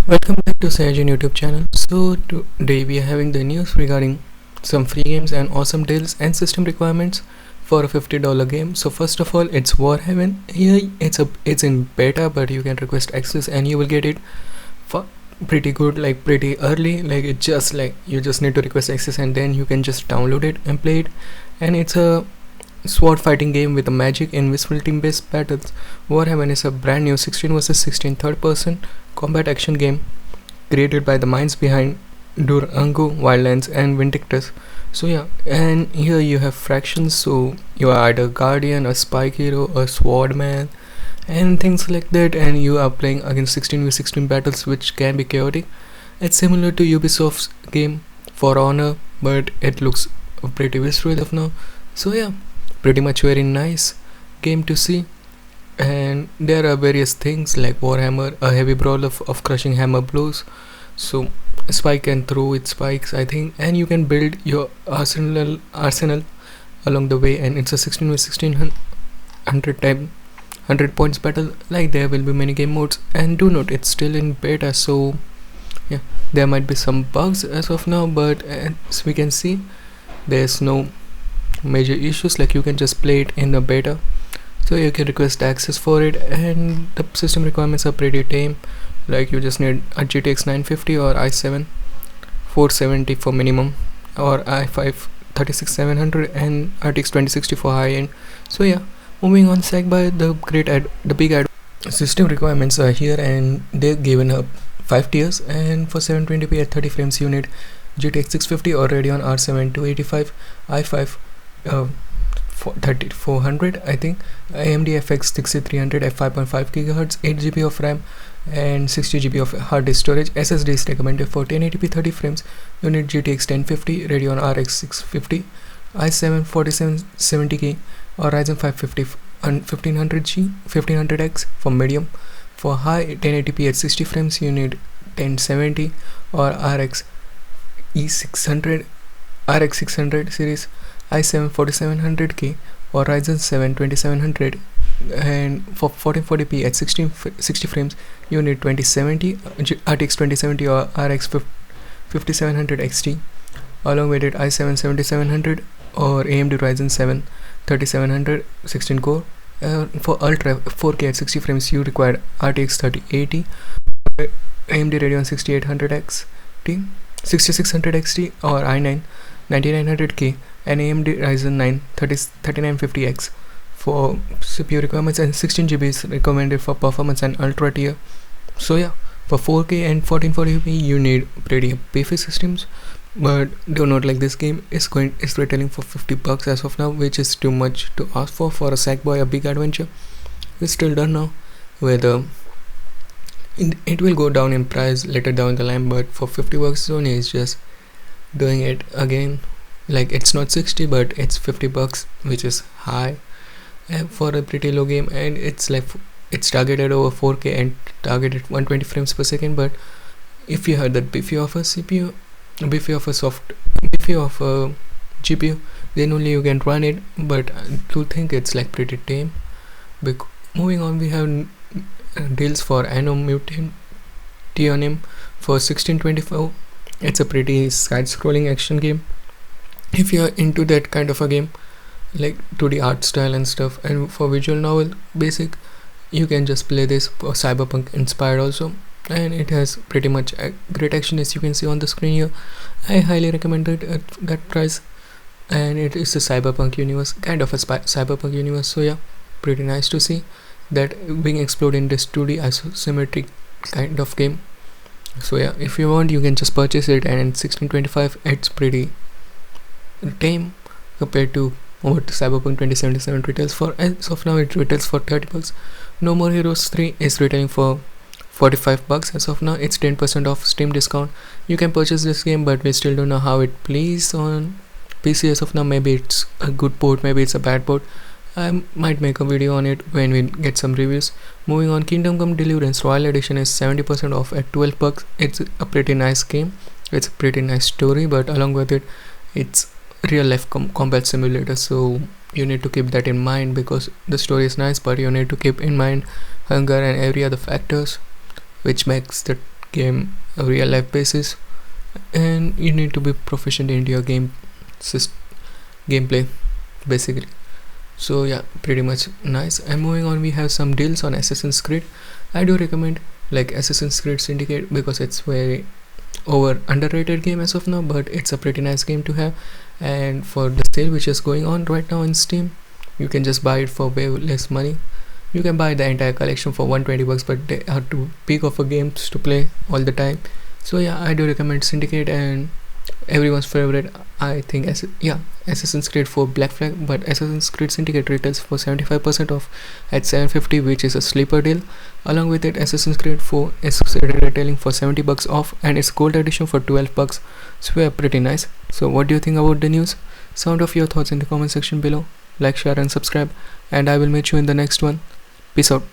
Welcome back to Sajin YouTube channel. So today we are having the news regarding some free games and awesome deals and system requirements for a $50 game. So first of all, it's Warhaven. Here it's in beta, but you can request access and you will get it for pretty good, like pretty early. Like it just like you just need to request access and then you can just download it and play it. And it's a sword fighting game with a magic invisible team based battles. Warhaven is a brand new 16 versus 16 third person combat action game created by the minds behind Durango, Wildlands and Vindictus. So yeah, and here you have fractions, so you are either guardian, a spike hero, a swordman and things like that, and you are playing against 16 v 16 battles which can be chaotic. It's similar to Ubisoft's game For Honor, but it looks pretty visceral of now. So yeah, pretty much very nice game to see. And there are various things like Warhammer, a heavy brawl of crushing hammer blows. So spike can throw its spikes, I think, and you can build your arsenal along the way. And it's a 16 with 1600 time 100 points battle. Like there will be many game modes, and do note it's still in beta, so yeah, there might be some bugs as of now, but as we can see, there's no major issues. Like you can just play it in the beta, so you can request access for it, and the system requirements are pretty tame. Like you just need a GTX 950 or i7 470 for minimum, or i5 36700 and RTX 2060 for high end. So yeah, moving on, Sackboy, the big system requirements are here, and they're given up 5 tiers. And for 720p at 30 frames you need GTX 650 or Radeon R7 285, i5 3400, I think, AMD FX 6300 at 5.5 GHz, 8 GB of RAM and 60 GB of hard disk storage. SSD is recommended for 1080p 30 frames. You need GTX 1050, Radeon RX 650, i7 4770K or Ryzen 550 1500G 1500X for medium. For high 1080p at 60 frames you need 1070 or RX E600 RX 600 series, i7 4700K or Ryzen 7 2700. And for 1440p at 60 frames you need 2070 RTX 2070 or RX 5700 XT. Along with it, i7 7700 or AMD Ryzen 7 3700 16 core. For ultra 4K at 60 frames you require RTX 3080, AMD Radeon 6800 XT 6600 XT or i9 9900K and AMD Ryzen 9 3950X for CPU requirements, and 16 GB is recommended for performance and ultra tier. So yeah, for 4K and 1440p you need pretty beefy systems, but do not, like, this game is retailing for $50 as of now, which is too much to ask for a Sackboy, a big adventure. We still don't know whether it will go down in price later down the line, but for $50 Sony is just doing it again. Like it's not 60 but it's $50, which is high for a pretty low game, and it's like it's targeted over 4K and targeted 120 frames per second. But if you had that beefy of a CPU, beefy of a GPU, then only you can run it. But I do think it's like pretty tame. Moving on, we have deals for Anno Mutationem for 1624. It's a pretty side-scrolling action game. If you're into that kind of a game, like 2D art style and stuff, and for visual novel basic, you can just play this. For cyberpunk inspired also, and it has pretty much great action, as you can see on the screen here. I highly recommend it at that price, and it is a cyberpunk universe, kind of a cyberpunk universe. So yeah, pretty nice to see that being explored in this 2D isometric kind of game. So yeah, if you want you can just purchase it, and in 1625 it's pretty tame compared to what Cyberpunk 2077 retails for. As of now it retails for $30. No More Heroes 3 is retailing for $45 as of now. It's 10% off Steam discount. You can purchase this game, but we still don't know how it plays on PC as of now. Maybe it's a good port, maybe it's a bad port. I might make a video on it when we get some reviews. Moving on, Kingdom Come Deliverance Royal Edition is 70% off at $12. It's a pretty nice game. It's a pretty nice story, but along with it, it's real life combat simulator, so you need to keep that in mind, because the story is nice, but you need to keep in mind hunger and every other factors which makes the game a real life basis, and you need to be proficient in your gameplay basically. So yeah, pretty much nice. And moving on, we have some deals on Assassin's Creed. I do recommend like Assassin's Creed Syndicate because it's very underrated game as of now, but it's a pretty nice game to have. And for the sale which is going on right now in Steam, you can just buy it for way less money. You can buy the entire collection for 120 bucks, but they are too big of a games to play all the time. So yeah, I do recommend Syndicate, and everyone's favorite, I think, Assassin's Creed 4 Black Flag. But Assassin's Creed Syndicate retails for 75% off at 750, which is a sleeper deal. Along with it, Assassin's Creed 4 is retailing for 70 bucks off, and its gold edition for 12 bucks. So yeah, pretty nice. So what do you think about the news? Sound off your thoughts in the comment section below. Like, share and subscribe, and I will meet you in the next one. Peace out.